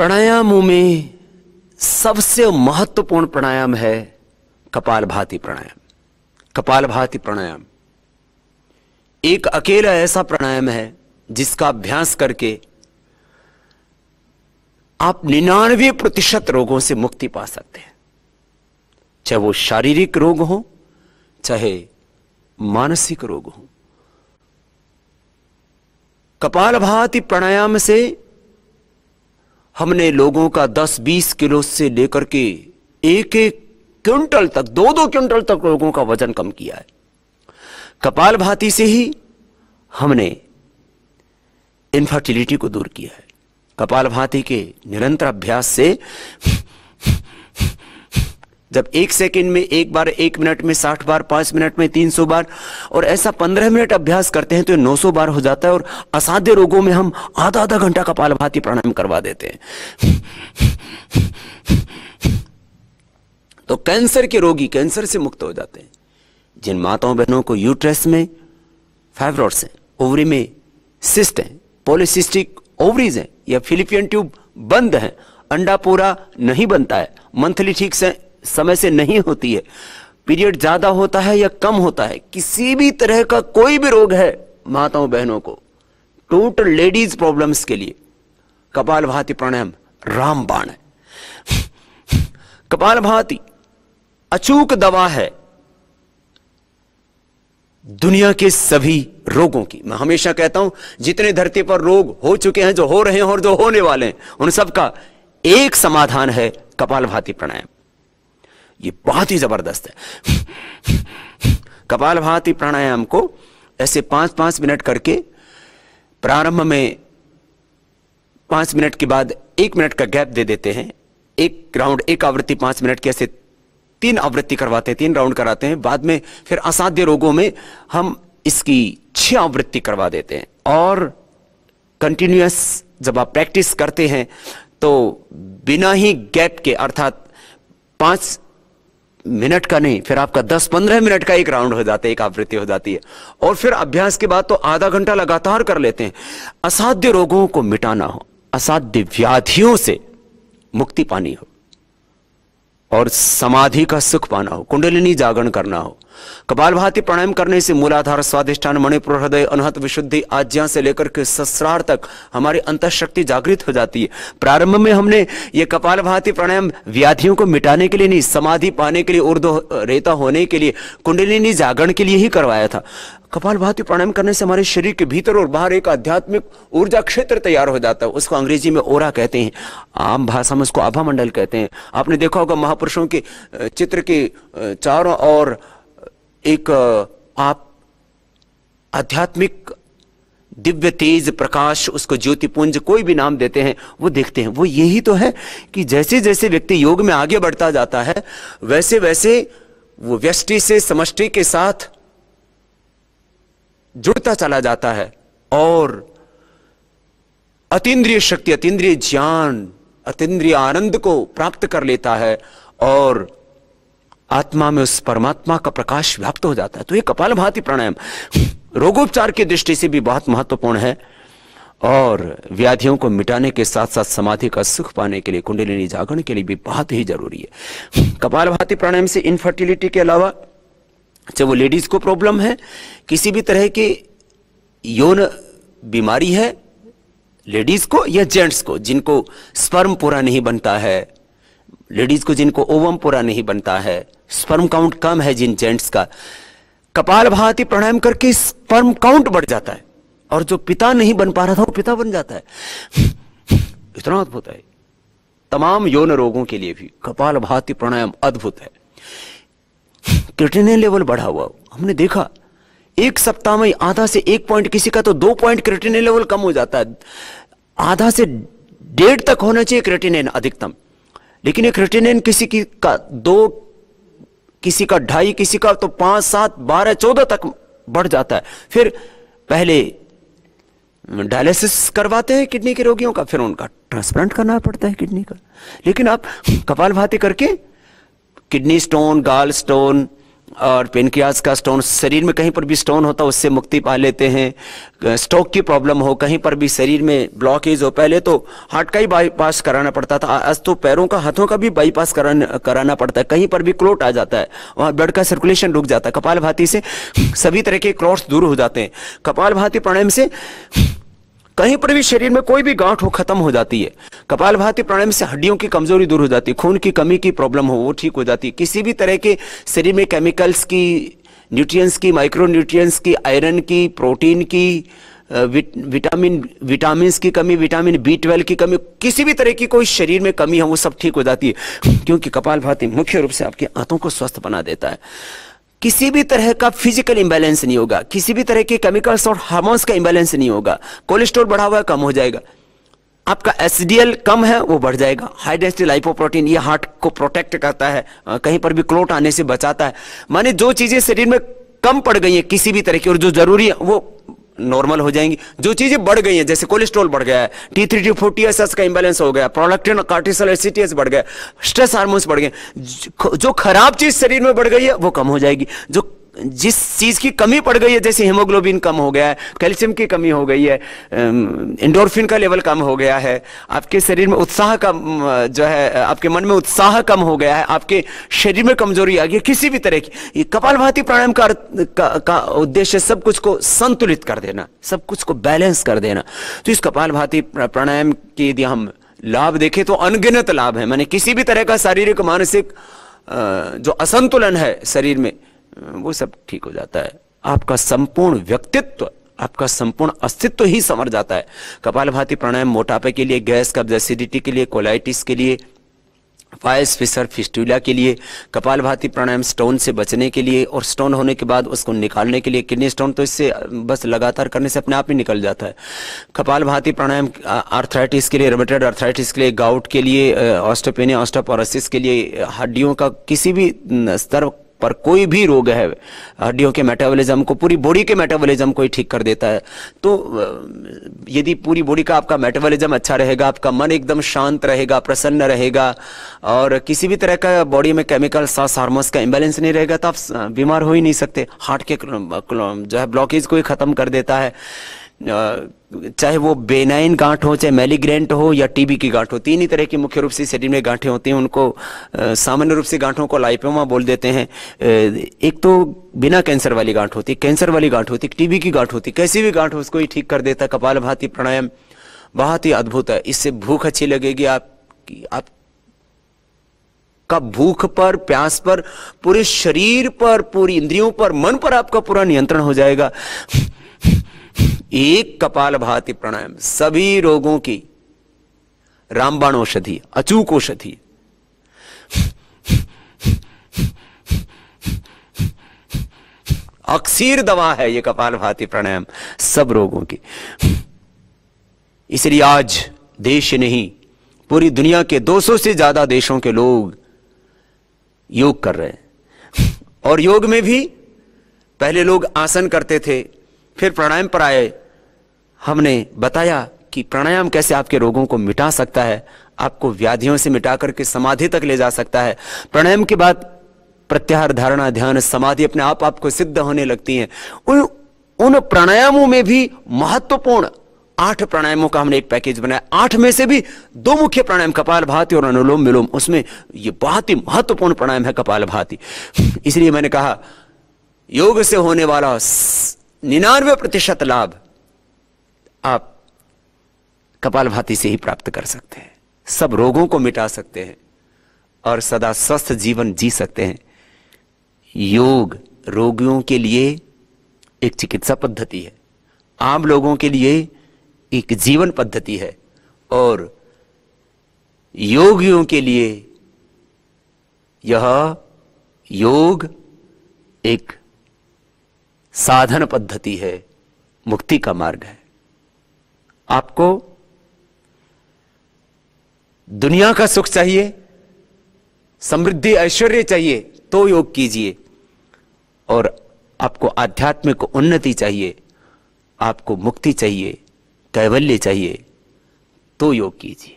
प्राणायामों में सबसे महत्वपूर्ण प्राणायाम है कपालभाति प्राणायाम। कपालभाति प्राणायाम एक अकेला ऐसा प्राणायाम है जिसका अभ्यास करके आप 99% रोगों से मुक्ति पा सकते हैं, चाहे वो शारीरिक रोग हो चाहे मानसिक रोग हो। कपालभाति प्राणायाम से हमने लोगों का 10-20 किलो से लेकर के 1-1 क्विंटल तक 2-2 क्विंटल तक लोगों का वजन कम किया है। कपालभाति से ही हमने इनफर्टिलिटी को दूर किया है। कपालभाति के निरंतर अभ्यास से जब 1 सेकंड में एक बार, 1 मिनट में 60 बार, 5 मिनट में 300 बार और ऐसा 15 मिनट अभ्यास करते हैं तो 900 बार हो जाता है। और असाध्य रोगों में हम आधा घंटा कपालभाति प्राणायाम करवा देते हैं। तो कैंसर के रोगी कैंसर से मुक्त हो जाते हैं। जिन माताओं बहनों को यूट्रस में फाइब्रॉइड्स हैं, ओवरी में सिस्ट है, पॉलीसिस्टिक ओवरीज है या फिलिपियन ट्यूब बंद है, अंडा पूरा नहीं बनता है, मंथली ठीक से समय से नहीं होती है, पीरियड ज्यादा होता है या कम होता है, किसी भी तरह का कोई भी रोग है माताओं बहनों को, टोटल लेडीज प्रॉब्लम्स के लिए कपालभाति प्राणायाम रामबाण है। कपालभाति अचूक दवा है दुनिया के सभी रोगों की। मैं हमेशा कहता हूं जितने धरती पर रोग हो चुके हैं, जो हो रहे हैं और जो होने वाले हैं, उन सब का एक समाधान है कपालभाति प्राणायाम। ये बहुत ही जबरदस्त है। कपालभाति प्राणायाम को ऐसे 5-5 मिनट करके, प्रारंभ में 5 मिनट के बाद 1 मिनट का गैप दे देते हैं। एक राउंड, एक आवृत्ति 5 मिनट की, ऐसे 3 आवृत्ति करवाते हैं, 3 राउंड कराते हैं। बाद में फिर असाध्य रोगों में हम इसकी 6 आवृत्ति करवा देते हैं। और कंटिन्यूअस जब आप प्रैक्टिस करते हैं तो बिना ही गैप के, अर्थात 5 मिनट का नहीं, फिर आपका 10-15 मिनट का एक राउंड हो जाता है, एक आवृत्ति हो जाती है। और फिर अभ्यास के बाद तो आधा घंटा लगातार कर लेते हैं। असाध्य रोगों को मिटाना हो, असाध्य व्याधियों से मुक्ति पानी हो और समाधि का सुख पाना हो, कुंडलिनी जागरण करना हो। कपालभाति प्राणायाम करने से मूलाधार, स्वादिष्ठान, मणिपुर, हृदय, अनहत विशुद्धि, आज्ञा से लेकर के सहस्रार तक हमारी अंतःशक्ति जागृत हो जाती है। प्रारंभ में हमने ये कपालभाति प्राणायाम व्याधियों को मिटाने के लिए नहीं, समाधि पाने के लिए, ऊर्ध्व रेता होने के लिए, कुंडलिनी जागरण के लिए ही करवाया था। कपालभाति प्राणायाम करने से हमारे शरीर के भीतर और बाहर एक आध्यात्मिक ऊर्जा क्षेत्र तैयार हो जाता है। उसको अंग्रेजी में ओरा कहते हैं, आम भाषा में उसको आभा मंडल कहते हैं। आपने देखा होगा महापुरुषों के चित्र के चारों ओर एक आप आध्यात्मिक दिव्य तेज प्रकाश, उसको ज्योतिपुंज, कोई भी नाम देते हैं, वो देखते हैं। वो यही तो है कि जैसे जैसे व्यक्ति योग में आगे बढ़ता जाता है वैसे वैसे वो व्यष्टि से समष्टि के साथ जुड़ता चला जाता है और अतीन्द्रिय शक्ति, अतीन्द्रिय ज्ञान, अतीन्द्रिय आनंद को प्राप्त कर लेता है और आत्मा में उस परमात्मा का प्रकाश व्याप्त हो जाता है। तो ये कपालभाति प्राणायाम रोगोपचार की दृष्टि से भी बहुत महत्वपूर्ण है और व्याधियों को मिटाने के साथ साथ समाधि का सुख पाने के लिए, कुंडलिनी जागरण के लिए भी बहुत ही जरूरी है। कपालभाति प्राणायाम से इनफर्टिलिटी के अलावा, चाहे वो लेडीज को प्रॉब्लम है, किसी भी तरह की यौन बीमारी है लेडीज को या जेंट्स को, जिनको स्पर्म पूरा नहीं बनता है, लेडीज को जिनको ओवम पूरा नहीं बनता है, स्पर्म काउंट कम है जिन जेंट्स का, कपालभाति प्राणायाम करके स्पर्म काउंट बढ़ जाता है और जो पिता नहीं बन पा रहा था वो पिता बन जाता है। इतना अद्भुत है। तमाम यौन रोगों के लिए भी कपालभाति प्राणायाम अद्भुत है। क्रिएटिनिन लेवल बढ़ा हुआ हमने देखा, 1 सप्ताह में आधा से 1 पॉइंट, किसी का तो 2 पॉइंट क्रिएटिनिन लेवल कम हो जाता है। आधा से 1.5 तक होना चाहिए क्रिएटिनिन अधिकतम, लेकिन ये क्रिएटिनिन किसी की का 2, किसी का 2.5, किसी का तो 5, 7, 12, 14 तक बढ़ जाता है। फिर पहले डायलिसिस करवाते हैं किडनी के रोगियों का, फिर उनका ट्रांसप्लांट करना पड़ता है किडनी का। लेकिन आप कपालभाति करके किडनी स्टोन, गाल स्टोन, और पेनक्रियाज का स्टोन, शरीर में कहीं पर भी स्टोन होता है उससे मुक्ति पा लेते हैं। स्ट्रोक की प्रॉब्लम हो, कहीं पर भी शरीर में ब्लॉकेज हो, पहले तो हार्ट का ही बाईपास कराना पड़ता था, आज तो पैरों का, हाथों का भी बाईपास कराना पड़ता है। कहीं पर भी क्लोट आ जाता है, वहां ब्लड का सर्कुलेशन रुक जाता है। कपालभाति से सभी तरह के क्लॉट्स दूर हो जाते हैं। कपालभाति प्राणायाम से कहीं पर भी शरीर में कोई भी गांठ हो खत्म हो जाती है। कपालभाति प्राणायाम से हड्डियों की कमजोरी दूर हो जाती है, खून की कमी की प्रॉब्लम हो वो ठीक हो जाती है। किसी भी तरह के शरीर में केमिकल्स की, न्यूट्रिएंट्स की, माइक्रो न्यूट्रिएंट्स की, आयरन की, प्रोटीन की, विटामिन की कमी, विटामिन B12 की कमी, किसी भी तरह की कोई शरीर में कमी है वो सब ठीक हो जाती है, क्योंकि कपालभाति मुख्य रूप से आपके आंतों को स्वस्थ बना देता है। किसी भी तरह का फिजिकल इंबैलेंस नहीं होगा, किसी भी तरह के केमिकल्स और हार्मोन्स का इंबैलेंस नहीं होगा। कोलेस्ट्रॉल बढ़ा हुआ है कम हो जाएगा, आपका HDL कम है वो बढ़ जाएगा। हाई डेंसिटी लाइपोप्रोटीन ये हार्ट को प्रोटेक्ट करता है, कहीं पर भी क्लोट आने से बचाता है। माने जो चीजें शरीर में कम पड़ गई हैं किसी भी तरह की और जो जरूरी है वो नॉर्मल हो जाएंगी। जो चीजें बढ़ गई हैं जैसे कोलेस्ट्रॉल बढ़ गया है, T3 T4 TSH का इंबैलेंस हो गया, प्रोलैक्टिन कार्टिसोल एसिटियस बढ़ गया, स्ट्रेस हार्मोन्स बढ़ गए, जो खराब चीज शरीर में बढ़ गई है वो कम हो जाएगी। जो जिस चीज की कमी पड़ गई है जैसे हीमोग्लोबिन कम हो गया है, कैल्शियम की कमी हो गई है, एंडोर्फिन का लेवल कम हो गया है, आपके शरीर में उत्साह का जो है, आपके मन में उत्साह कम हो गया है, आपके शरीर में कमजोरी आ गई किसी भी तरह की, ये कपालभाति प्राणायाम का उद्देश्य सब कुछ को संतुलित कर देना, सब कुछ को बैलेंस कर देना। तो इस कपालभाति प्राणायाम के यदि हम लाभ देखें तो अनगिनत लाभ है। माने किसी भी तरह का शारीरिक मानसिक जो असंतुलन है शरीर में वो सब ठीक हो जाता है। आपका संपूर्ण व्यक्तित्व, आपका संपूर्ण अस्तित्व ही संवर जाता है। कपालभाति प्राणायाम मोटापे के लिए, गैस, कब्ज, एसिडिटी के लिए, कोलाइटिस के लिए, वायस, फिशर, फिस्टुला के लिए। कपालभाति प्राणायाम स्टोन से बचने के लिए और स्टोन होने के बाद उसको निकालने के लिए। किडनी स्टोन तो इससे बस लगातार करने से अपने आप ही निकल जाता है। कपालभाति प्राणायाम आर्थराइटिस के लिए, रूमेटॉइड आर्थराइटिस के लिए, गाउट के लिए, ऑस्टियोपेनिया, ऑस्टियोपोरोसिस के लिए, हड्डियों का किसी भी स्तर पर कोई भी रोग है, हड्डियों के मेटाबॉलिज्म को, पूरी बॉडी के मेटाबॉलिज्म को ही ठीक कर देता है। तो यदि पूरी बॉडी का आपका मेटाबॉलिज्म अच्छा रहेगा, आपका मन एकदम शांत रहेगा, प्रसन्न रहेगा और किसी भी तरह का बॉडी में केमिकल सांस हार्मोन्स का इंबैलेंस नहीं रहेगा तो आप बीमार हो ही नहीं सकते। हार्ट के जो है ब्लॉकेज को ही खत्म कर देता है, चाहे वो बेनाइन गांठ हो, चाहे मैलिग्रेंट हो या टीबी की गांठ हो। तीन ही तरह की मुख्य रूप से शरीर में गांठें होती हैं, उनको सामान्य रूप से गांठों को लाइपोमा बोल देते हैं। एक तो बिना कैंसर वाली गांठ होती है, कैंसर वाली गांठ होती है, टीबी की गांठ होती है, कैसी भी गांठ हो उसको ही ठीक कर देता है। कपालभाति प्राणायाम बहुत ही अद्भुत है। इससे भूख अच्छी लगेगी आप का भूख पर, प्यास पर, पूरे शरीर पर, पूरी इंद्रियों पर, मन पर आपका पूरा नियंत्रण हो जाएगा। एक कपालभाति प्राणायाम सभी रोगों की रामबाण औषधि, अचूक औषधि। अक्सीर दवा है ये कपालभाति प्राणायाम सब रोगों की। इसलिए आज देश नहीं पूरी दुनिया के 200 से ज्यादा देशों के लोग योग कर रहे हैं। और योग में भी पहले लोग आसन करते थे, फिर प्राणायाम पर आए। हमने बताया कि प्राणायाम कैसे आपके रोगों को मिटा सकता है, आपको व्याधियों से मिटा करके समाधि तक ले जा सकता है। प्राणायाम के बाद प्रत्याहार, धारणा, ध्यान, समाधि अपने आप आपको सिद्ध होने लगती हैं। उन प्राणायामों में भी महत्वपूर्ण 8 प्राणायामों का हमने एक पैकेज बनाया। 8 में से भी 2 मुख्य प्राणायाम कपालभाति और अनुलोम विलोम, उसमें ये बहुत ही महत्वपूर्ण प्राणायाम है कपालभाति। इसलिए मैंने कहा योग से होने वाला 99% लाभ आप कपालभाति से ही प्राप्त कर सकते हैं। सब रोगों को मिटा सकते हैं और सदा स्वस्थ जीवन जी सकते हैं। योग रोगियों के लिए एक चिकित्सा पद्धति है, आम लोगों के लिए एक जीवन पद्धति है और योगियों के लिए यह योग एक साधन पद्धति है, मुक्ति का मार्ग है। आपको दुनिया का सुख चाहिए, समृद्धि, ऐश्वर्य चाहिए तो योग कीजिए, और आपको आध्यात्मिक उन्नति चाहिए, आपको मुक्ति चाहिए, कैवल्य चाहिए तो योग कीजिए।